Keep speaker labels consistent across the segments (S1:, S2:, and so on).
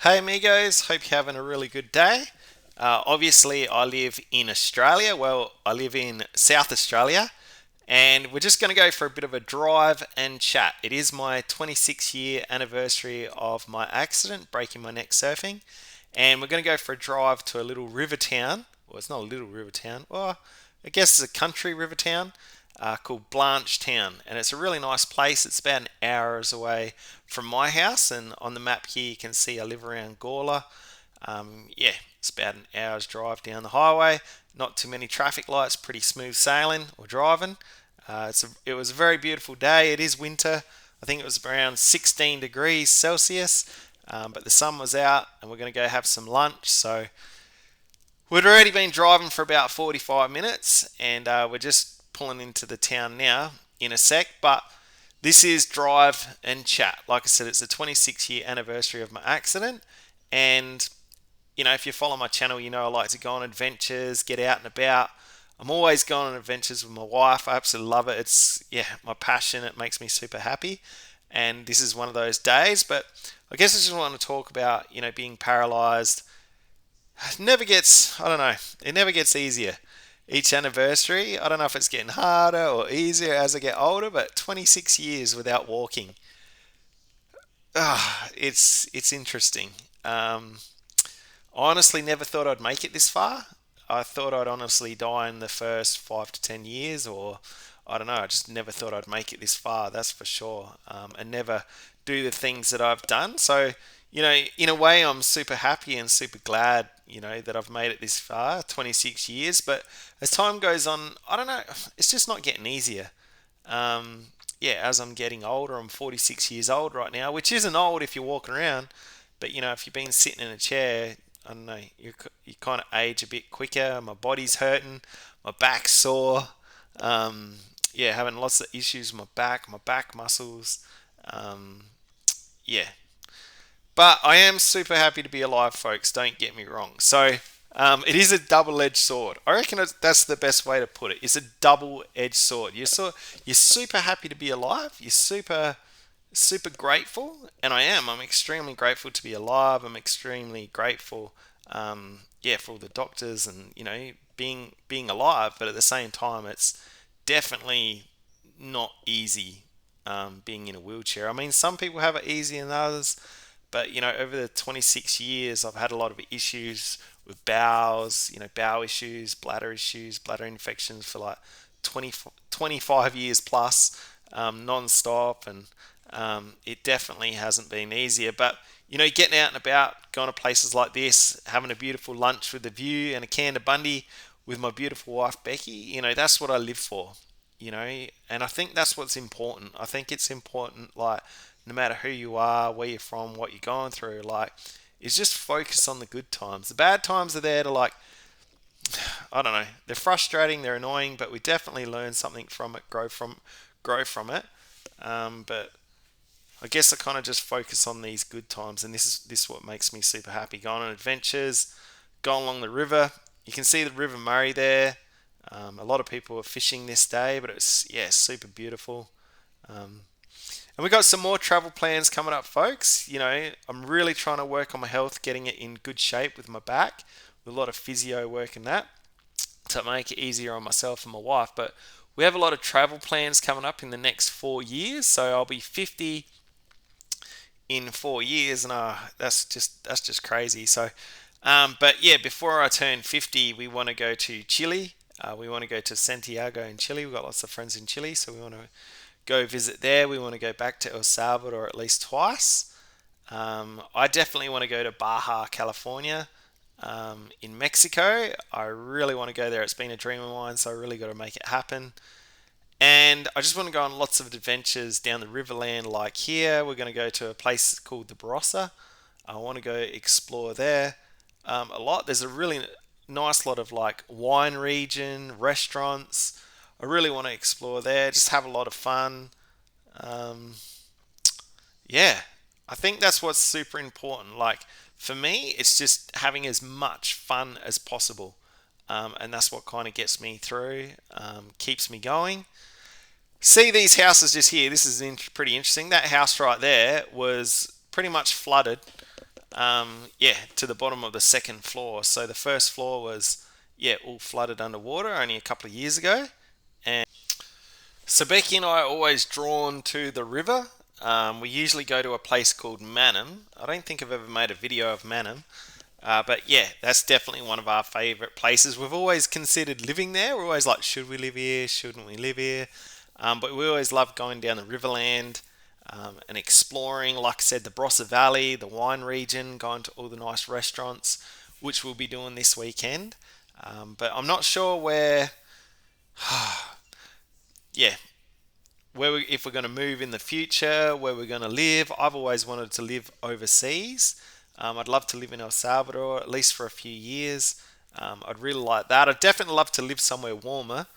S1: Hey amigos, hope you're having a really good day. Obviously, I live in Australia. Well, I live in South Australia, and we're just going to go for a bit of a drive and chat. It is my 26-year anniversary of my accident, breaking my neck surfing, and we're going to go for a drive to a little river town. Well, it's not a little river town. Well, I guess it's a country river town called Blanchetown, and it's a really nice place. It's about an hours away from my house, and on the map here you can see I live around Gawler. Yeah, it's about an hour's drive down the highway. Not too many traffic lights, pretty smooth sailing or driving. It was a very beautiful day. It is winter. I think it was around 16 degrees Celsius, but the sun was out, and we're going to go have some lunch. So we'd already been driving for about 45 minutes, and we're just pulling into the town now in a sec. But this is Drive and Chat. Like I said, it's the 26-year anniversary of my accident, and if you follow my channel, I like to go on adventures, get out and about. I'm always going on adventures with my wife. I absolutely love it. It's, yeah, my passion. It makes me super happy. And this is one of those days. But I guess I just want to talk about, being paralyzed. It never gets, I don't know, it never gets easier. Each anniversary, I don't know if it's getting harder or easier as I get older, but 26 years without walking. It's interesting. Um, Honestly never thought I'd make it this far. I thought I'd honestly die in the first 5 to 10 years, or I don't know. I just never thought I'd make it this far. That's for sure, and never do the things that I've done. So, in a way, I'm super happy and super glad, that I've made it this far, 26 years. But as time goes on, I don't know. It's just not getting easier. Yeah, as I'm getting older, I'm 46 years old right now, which isn't old if you're walking around. But if you've been sitting in a chair, I don't know, you kind of age a bit quicker. My body's hurting, my back's sore. Um, yeah, having lots of issues with my back muscles. Um, yeah, but I am super happy to be alive, folks. Don't get me wrong. So it is a double-edged sword. I reckon that's the best way to put it. It's a double-edged sword. You're super happy to be alive. You're super grateful, and I am. I'm extremely grateful to be alive. I'm extremely grateful, yeah, for all the doctors and being alive. But at the same time, it's definitely not easy being in a wheelchair. I mean, some people have it easier than others, but over the 26 years, I've had a lot of issues with bowels, bowel issues, bladder infections for like 20, 25 years plus, non-stop, and it definitely hasn't been easier. But getting out and about, going to places like this, having a beautiful lunch with a view and a can of Bundy with my beautiful wife Becky, that's what I live for. And I think that's what's important. I think it's important, like, no matter who you are, where you're from, what you're going through, like, is just focus on the good times. The bad times are there to, like, I don't know, they're frustrating, they're annoying, but we definitely learn something from it, grow from it. But I guess I kind of just focus on these good times, and this is what makes me super happy. Going on adventures, going along the river. You can see the River Murray there. A lot of people are fishing this day, but it's, yeah, super beautiful. Um, and we got some more travel plans coming up, folks. I'm really trying to work on my health, getting it in good shape with my back, with a lot of physio work and that, to make it easier on myself and my wife. But we have a lot of travel plans coming up in the next 4 years. So I'll be 50 in 4 years, and that's just crazy. So, but yeah, before I turn 50, we want to go to Chile. We want to go to Santiago in Chile. We've got lots of friends in Chile, so we want to go visit there. We want to go back to El Salvador at least twice. I definitely want to go to Baja, California, in Mexico. I really want to go there. It's been a dream of mine, so I really got to make it happen. And I just want to go on lots of adventures down the Riverland, like here. We're going to go to a place called the Barossa. I want to go explore there a lot. There's a really nice lot of like wine region, restaurants. I really want to explore there, just have a lot of fun. Um, yeah, I think that's what's super important. Like for me, it's just having as much fun as possible. And that's what kind of gets me through, keeps me going. See these houses just here. This is pretty interesting. That house right there was pretty much flooded. yeah, to the bottom of the second floor. So the first floor was, yeah, all flooded underwater only a couple of years ago. And so Becky and I are always drawn to the river. We usually go to a place called Manham. I don't think I've ever made a video of Manham. But yeah, that's definitely one of our favourite places. We've always considered living there. We're always like, should we live here? Shouldn't we live here? But we always love going down the Riverland and exploring, like I said, the Barossa Valley, the wine region, going to all the nice restaurants, which we'll be doing this weekend. But I'm not sure where, yeah, if we're going to move in the future, where we're going to live. I've always wanted to live overseas. I'd love to live in El Salvador at least for a few years. I'd really like that. I'd definitely love to live somewhere warmer.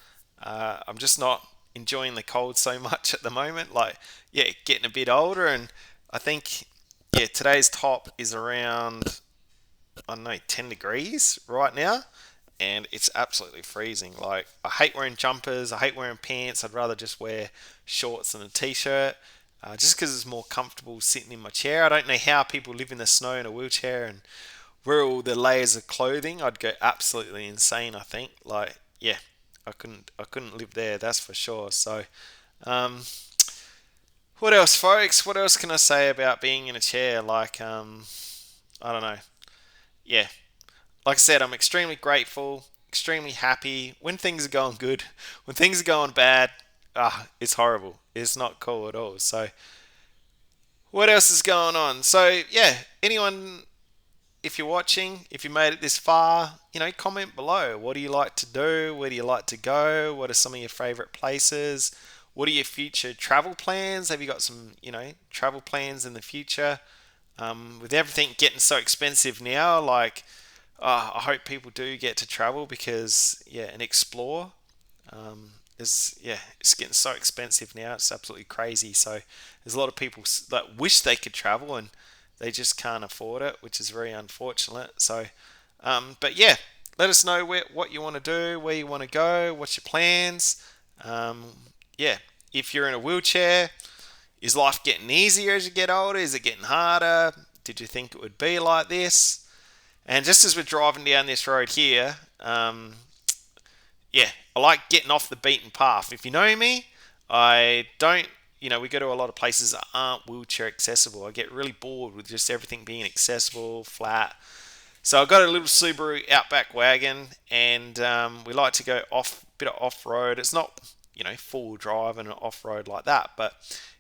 S1: I'm just not enjoying the cold so much at the moment. Like, yeah, getting a bit older, and I think, yeah, today's top is around, I don't know, 10 degrees right now, and it's absolutely freezing. Like, I hate wearing jumpers, I hate wearing pants. I'd rather just wear shorts and a t-shirt, just because it's more comfortable sitting in my chair. I don't know how people live in the snow in a wheelchair and wear all the layers of clothing. I'd go absolutely insane, I think. Like, yeah, I couldn't live there, that's for sure. So, um, what else, folks? What else can I say about being in a chair? Like, I don't know. Yeah, like I said, I'm extremely grateful, extremely happy when things are going good. When things are going bad, it's horrible. It's not cool at all. So, what else is going on? So, yeah, anyone, if you're watching, if you made it this far, comment below. What do you like to do? Where do you like to go? What are some of your favorite places? What are your future travel plans? Have you got some, travel plans in the future? With everything getting so expensive now, like, I hope people do get to travel because, yeah, and explore. It's getting so expensive now. It's absolutely crazy. So there's a lot of people that wish they could travel and they just can't afford it, which is very unfortunate. So, but yeah, let us know what you want to do, where you want to go, what's your plans. Um, yeah, if you're in a wheelchair, is life getting easier as you get older? Is it getting harder? Did you think it would be like this? And just as we're driving down this road here, yeah, I like getting off the beaten path. If you know me, I don't, we go to a lot of places that aren't wheelchair accessible. I get really bored with just everything being accessible, flat. So I've got a little Subaru Outback wagon, and we like to go bit of off road. It's not, full drive and off road like that, but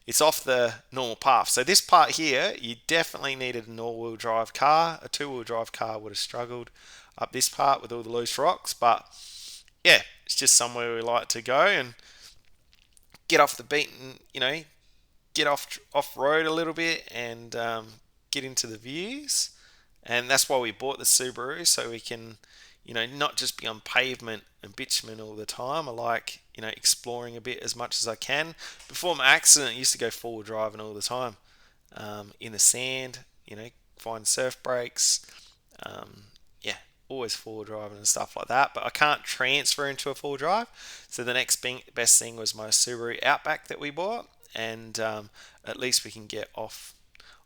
S1: it's off the normal path. So this part here, you definitely needed an all-wheel drive car. A two-wheel drive car would have struggled up this part with all the loose rocks, but yeah, it's just somewhere we like to go and get off the beaten, get off road a little bit and get into the views. And that's why we bought the Subaru, so we can, not just be on pavement and bitumen all the time. I like, exploring a bit as much as I can. Before my accident, I used to go forward driving all the time, in the sand, find surf breaks, um, yeah, always forward driving and stuff like that. But I can't transfer into a full drive, so the next best thing was my Subaru Outback that we bought, and at least we can get off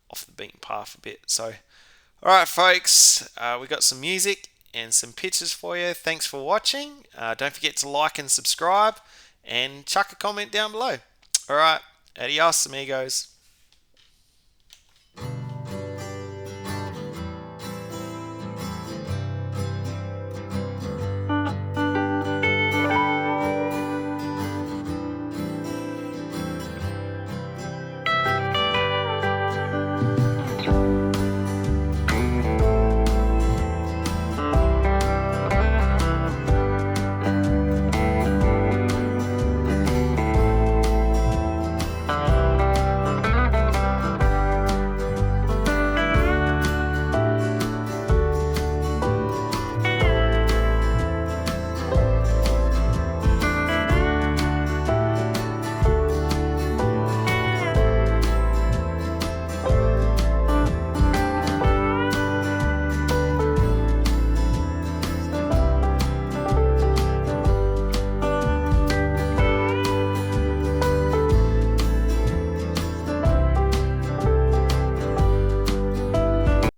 S1: the beaten path a bit. So, all right, folks, we got some music and some pictures for you. Thanks for watching. Don't forget to like and subscribe, and chuck a comment down below. All right, adios, amigos.